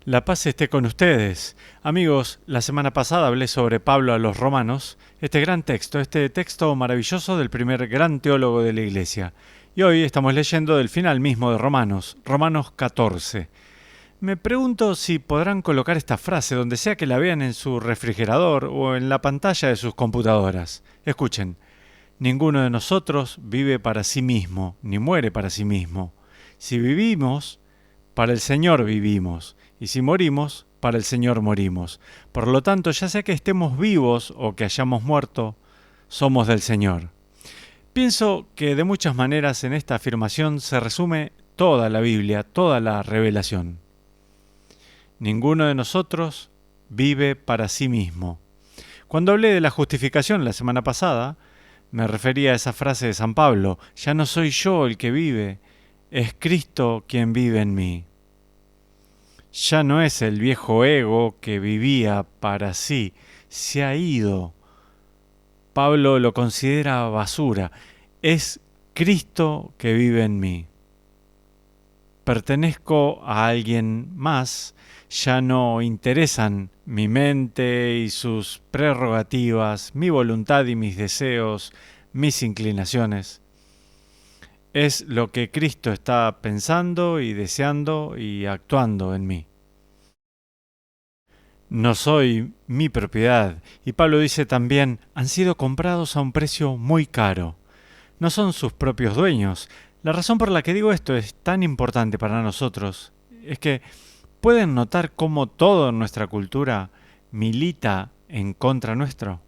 La paz esté con ustedes. Amigos, la semana pasada hablé sobre Pablo a los Romanos, este texto maravilloso del primer gran teólogo de la Iglesia. Y hoy estamos leyendo del final mismo de Romanos, Romanos 14. Me pregunto si podrán colocar esta frase donde sea que la vean en su refrigerador o en la pantalla de sus computadoras. Escuchen, ninguno de nosotros vive para sí mismo, ni muere para sí mismo. Si vivimos, para el Señor vivimos, y si morimos, para el Señor morimos. Por lo tanto, ya sea que estemos vivos o que hayamos muerto, somos del Señor. Pienso que de muchas maneras en esta afirmación se resume toda la Biblia, toda la revelación. Ninguno de nosotros vive para sí mismo. Cuando hablé de la justificación la semana pasada, me refería a esa frase de San Pablo: ya no soy yo el que vive, es Cristo quien vive en mí. Ya no es el viejo ego que vivía para sí, se ha ido. Pablo lo considera basura. Es Cristo que vive en mí. Pertenezco a alguien más, ya no interesan mi mente y sus prerrogativas, mi voluntad y mis deseos, mis inclinaciones. Es lo que Cristo está pensando y deseando y actuando en mí. No soy mi propiedad. Y Pablo dice también, han sido comprados a un precio muy caro. No son sus propios dueños. La razón por la que digo esto es tan importante para nosotros es que pueden notar cómo todo en nuestra cultura milita en contra nuestro.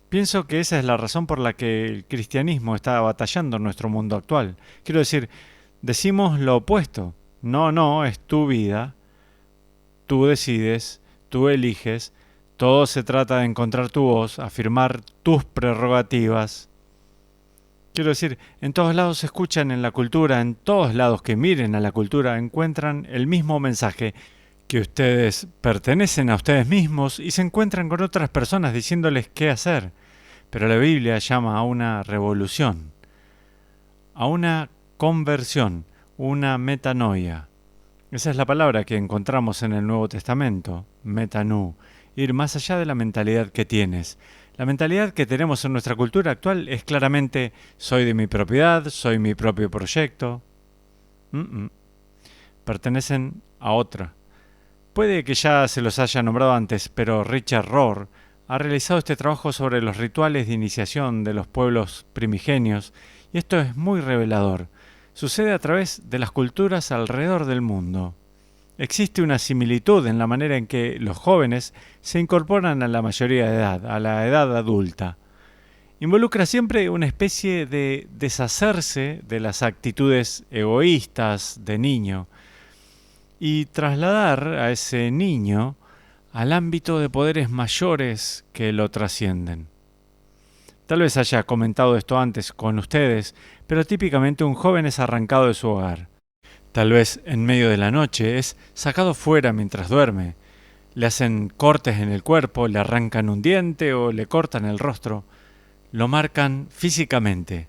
Pienso que esa es la razón por la que el cristianismo está batallando en nuestro mundo actual. Quiero decir, decimos lo opuesto. No, no, es tu vida, tú decides, tú eliges, todo se trata de encontrar tu voz, afirmar tus prerrogativas. Quiero decir, en todos lados se escuchan en la cultura, en todos lados que miren a la cultura encuentran el mismo mensaje, que ustedes pertenecen a ustedes mismos y se encuentran con otras personas diciéndoles qué hacer. Pero la Biblia llama a una revolución, a una conversión, una metanoia. Esa es la palabra que encontramos en el Nuevo Testamento, metanú, ir más allá de la mentalidad que tienes. La mentalidad que tenemos en nuestra cultura actual es claramente: soy de mi propiedad, soy mi propio proyecto. Pertenecen a otra. Puede que ya se los haya nombrado antes, pero Richard Rohr ha realizado este trabajo sobre los rituales de iniciación de los pueblos primigenios, y esto es muy revelador. Sucede a través de las culturas alrededor del mundo. Existe una similitud en la manera en que los jóvenes se incorporan a la mayoría de edad, a la edad adulta. Involucra siempre una especie de deshacerse de las actitudes egoístas de niño y trasladar a ese niño al ámbito de poderes mayores que lo trascienden. Tal vez haya comentado esto antes con ustedes, pero típicamente un joven es arrancado de su hogar. Tal vez en medio de la noche es sacado fuera mientras duerme. Le hacen cortes en el cuerpo, le arrancan un diente o le cortan el rostro. Lo marcan físicamente.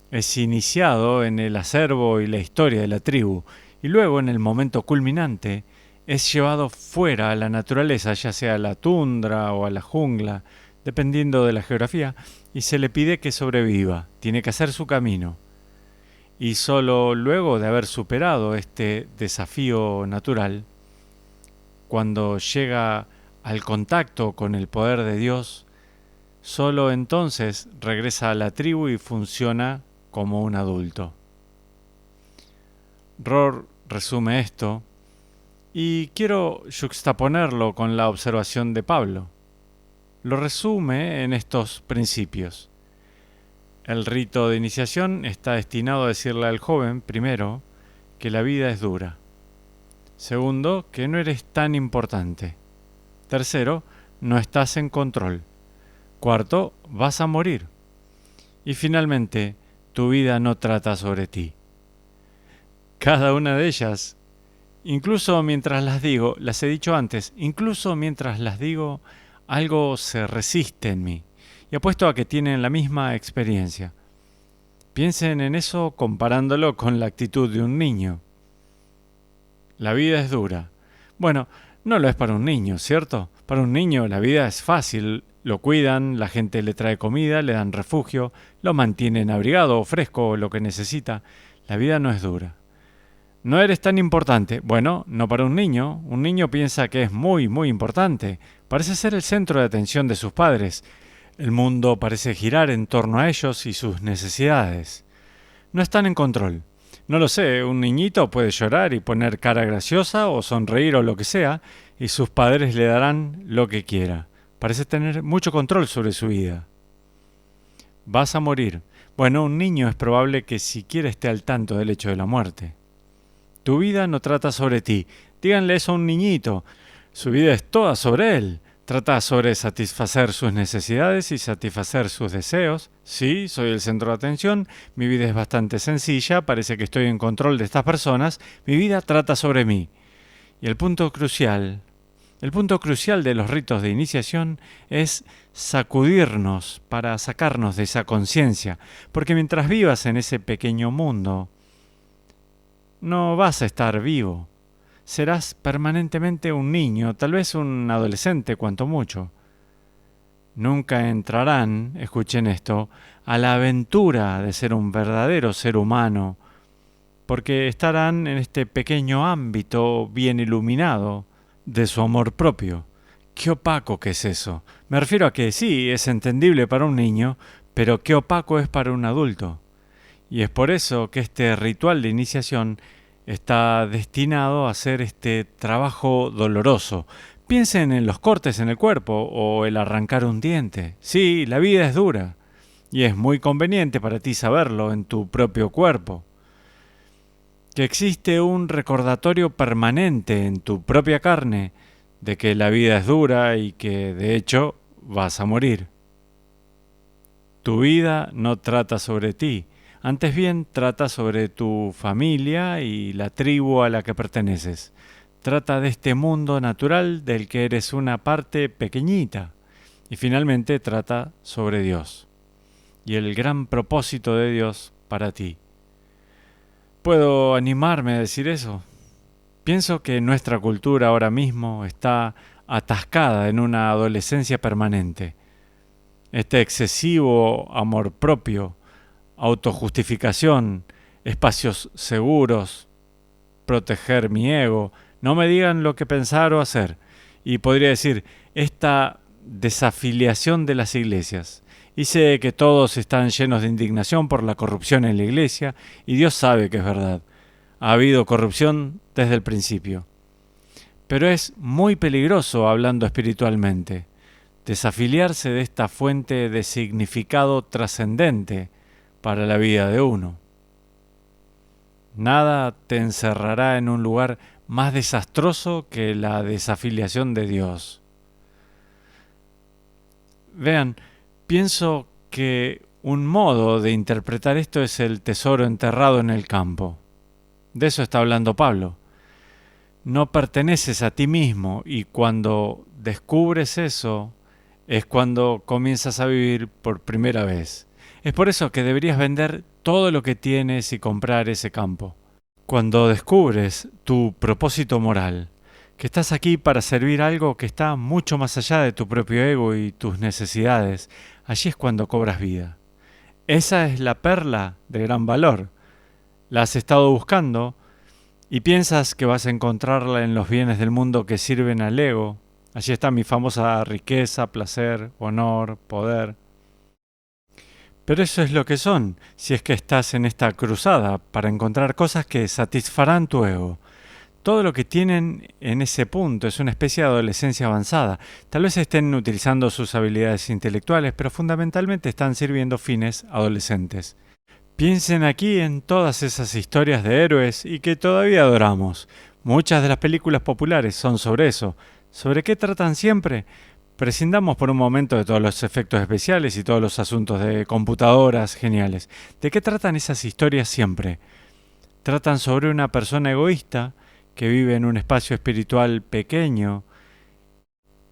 Es iniciado en el acervo y la historia de la tribu, y luego, en el momento culminante, es llevado fuera a la naturaleza, ya sea a la tundra o a la jungla, dependiendo de la geografía, y se le pide que sobreviva, tiene que hacer su camino. Y solo luego de haber superado este desafío natural, cuando llega al contacto con el poder de Dios, solo entonces regresa a la tribu y funciona como un adulto. Rohr resume esto y quiero yuxtaponerlo con la observación de Pablo. Lo resume en estos principios. El rito de iniciación está destinado a decirle al joven, primero, que la vida es dura. Segundo, que no eres tan importante. Tercero, no estás en control. Cuarto, vas a morir. Y finalmente, tu vida no trata sobre ti. Cada una de ellas, incluso mientras las digo, las he dicho antes, incluso mientras las digo, algo se resiste en mí. Y apuesto a que tienen la misma experiencia. Piensen en eso comparándolo con la actitud de un niño. La vida es dura. Bueno, no lo es para un niño, ¿cierto? Para un niño la vida es fácil, lo cuidan, la gente le trae comida, le dan refugio, lo mantienen abrigado o fresco o lo que necesita. La vida no es dura. No eres tan importante. Bueno, no para un niño. Un niño piensa que es muy, muy importante. Parece ser el centro de atención de sus padres. El mundo parece girar en torno a ellos y sus necesidades. No están en control. No lo sé, un niñito puede llorar y poner cara graciosa o sonreír o lo que sea, y sus padres le darán lo que quiera. Parece tener mucho control sobre su vida. Vas a morir. Bueno, un niño es probable que siquiera esté al tanto del hecho de la muerte. Tu vida no trata sobre ti. Díganle eso a un niñito. Su vida es toda sobre él. Trata sobre satisfacer sus necesidades y satisfacer sus deseos. Sí, soy el centro de atención. Mi vida es bastante sencilla. Parece que estoy en control de estas personas. Mi vida trata sobre mí. Y el punto crucial de los ritos de iniciación es sacudirnos para sacarnos de esa conciencia. Porque mientras vivas en ese pequeño mundo, no vas a estar vivo. Serás permanentemente un niño, tal vez un adolescente cuanto mucho. Nunca entrarán, escuchen esto, a la aventura de ser un verdadero ser humano, porque estarán en este pequeño ámbito bien iluminado de su amor propio. Qué opaco que es eso. Me refiero a que sí, es entendible para un niño, pero qué opaco es para un adulto. Y es por eso que este ritual de iniciación está destinado a hacer este trabajo doloroso. Piensen en los cortes en el cuerpo o el arrancar un diente. Sí, la vida es dura y es muy conveniente para ti saberlo en tu propio cuerpo. Que existe un recordatorio permanente en tu propia carne de que la vida es dura y que de hecho vas a morir. Tu vida no trata sobre ti. Antes bien, trata sobre tu familia y la tribu a la que perteneces. Trata de este mundo natural del que eres una parte pequeñita. Y finalmente trata sobre Dios y el gran propósito de Dios para ti. ¿Puedo animarme a decir eso? Pienso que nuestra cultura ahora mismo está atascada en una adolescencia permanente. Este excesivo amor propio, autojustificación, espacios seguros, proteger mi ego, no me digan lo que pensar o hacer. Y podría decir, esta desafiliación de las iglesias. Y sé que todos están llenos de indignación por la corrupción en la iglesia, y Dios sabe que es verdad. Ha habido corrupción desde el principio. Pero es muy peligroso hablando espiritualmente, desafiliarse de esta fuente de significado trascendente para la vida de uno. Nada te encerrará en un lugar más desastroso que la desafiliación de Dios. Vean, pienso que un modo de interpretar esto es el tesoro enterrado en el campo. De eso está hablando Pablo. No perteneces a ti mismo y cuando descubres eso es cuando comienzas a vivir por primera vez. Es por eso que deberías vender todo lo que tienes y comprar ese campo. Cuando descubres tu propósito moral, que estás aquí para servir algo que está mucho más allá de tu propio ego y tus necesidades, allí es cuando cobras vida. Esa es la perla de gran valor. La has estado buscando y piensas que vas a encontrarla en los bienes del mundo que sirven al ego. Allí está mi famosa riqueza, placer, honor, poder. Pero eso es lo que son, si es que estás en esta cruzada para encontrar cosas que satisfarán tu ego. Todo lo que tienen en ese punto es una especie de adolescencia avanzada. Tal vez estén utilizando sus habilidades intelectuales, pero fundamentalmente están sirviendo fines adolescentes. Piensen aquí en todas esas historias de héroes y que todavía adoramos. Muchas de las películas populares son sobre eso. ¿Sobre qué tratan siempre? Prescindamos por un momento de todos los efectos especiales y todos los asuntos de computadoras geniales. ¿De qué tratan esas historias siempre? Tratan sobre una persona egoísta que vive en un espacio espiritual pequeño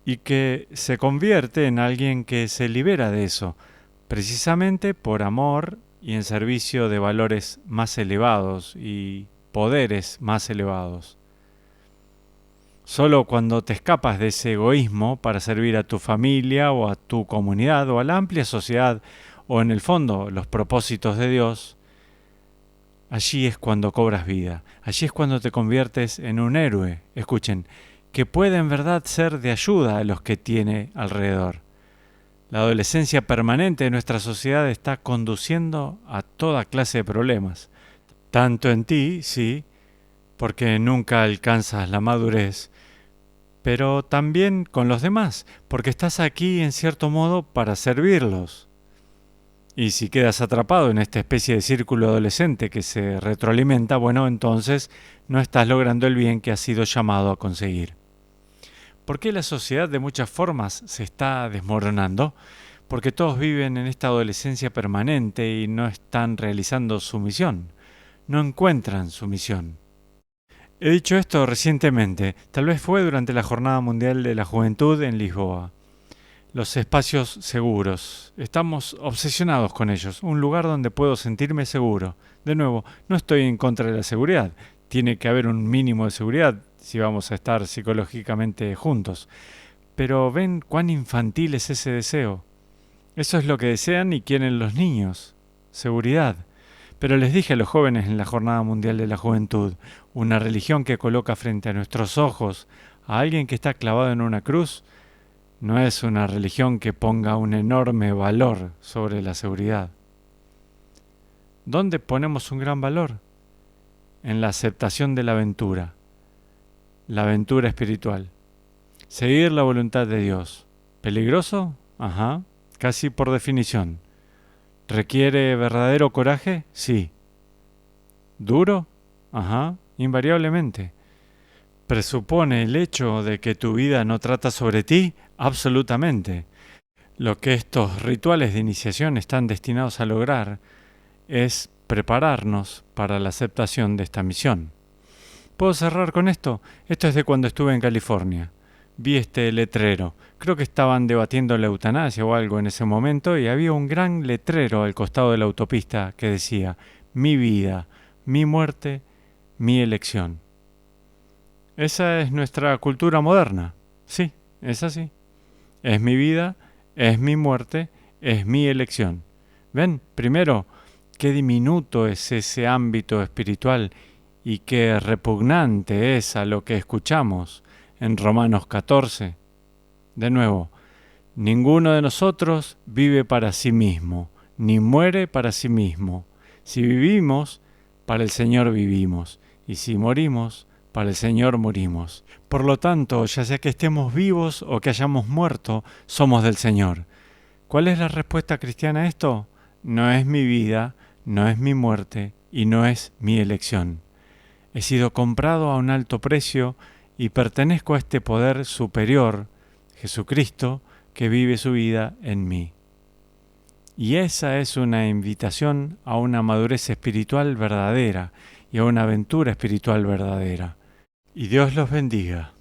y que se convierte en alguien que se libera de eso, precisamente por amor y en servicio de valores más elevados y poderes más elevados. Solo cuando te escapas de ese egoísmo para servir a tu familia o a tu comunidad o a la amplia sociedad o en el fondo los propósitos de Dios, allí es cuando cobras vida, allí es cuando te conviertes en un héroe, escuchen, que puede en verdad ser de ayuda a los que tiene alrededor. La adolescencia permanente de nuestra sociedad está conduciendo a toda clase de problemas, tanto en ti, sí, porque nunca alcanzas la madurez, pero también con los demás, porque estás aquí en cierto modo para servirlos. Y si quedas atrapado en esta especie de círculo adolescente que se retroalimenta, bueno, entonces no estás logrando el bien que has sido llamado a conseguir. ¿Por qué la sociedad de muchas formas se está desmoronando? Porque todos viven en esta adolescencia permanente y no están realizando su misión. No encuentran su misión. He dicho esto recientemente, tal vez fue durante la Jornada Mundial de la Juventud en Lisboa. Los espacios seguros. Estamos obsesionados con ellos, un lugar donde puedo sentirme seguro. De nuevo, no estoy en contra de la seguridad. Tiene que haber un mínimo de seguridad si vamos a estar psicológicamente juntos. Pero ven cuán infantil es ese deseo. Eso es lo que desean y quieren los niños. Seguridad. Pero les dije a los jóvenes en la Jornada Mundial de la Juventud, una religión que coloca frente a nuestros ojos a alguien que está clavado en una cruz, no es una religión que ponga un enorme valor sobre la seguridad. ¿Dónde ponemos un gran valor? En la aceptación de la aventura espiritual. Seguir la voluntad de Dios. ¿Peligroso? Ajá, casi por definición. ¿Requiere verdadero coraje? Sí. ¿Duro? Ajá, invariablemente. ¿Presupone el hecho de que tu vida no trata sobre ti? Absolutamente. Lo que estos rituales de iniciación están destinados a lograr es prepararnos para la aceptación de esta misión. ¿Puedo cerrar con esto? Esto es de cuando estuve en California. Vi este letrero. Creo que estaban debatiendo la eutanasia o algo en ese momento y había un gran letrero al costado de la autopista que decía: mi vida, mi muerte, mi elección. Esa es nuestra cultura moderna. Sí, es así. Es mi vida, es mi muerte, es mi elección. ¿Ven? Primero, qué diminuto es ese ámbito espiritual y qué repugnante es a lo que escuchamos en Romanos 14. De nuevo, ninguno de nosotros vive para sí mismo, ni muere para sí mismo. Si vivimos, para el Señor vivimos, y si morimos, para el Señor morimos. Por lo tanto, ya sea que estemos vivos o que hayamos muerto, somos del Señor. ¿Cuál es la respuesta cristiana a esto? No es mi vida, no es mi muerte y no es mi elección. He sido comprado a un alto precio y pertenezco a este poder superior, Jesucristo, que vive su vida en mí. Y esa es una invitación a una madurez espiritual verdadera y a una aventura espiritual verdadera. Y Dios los bendiga.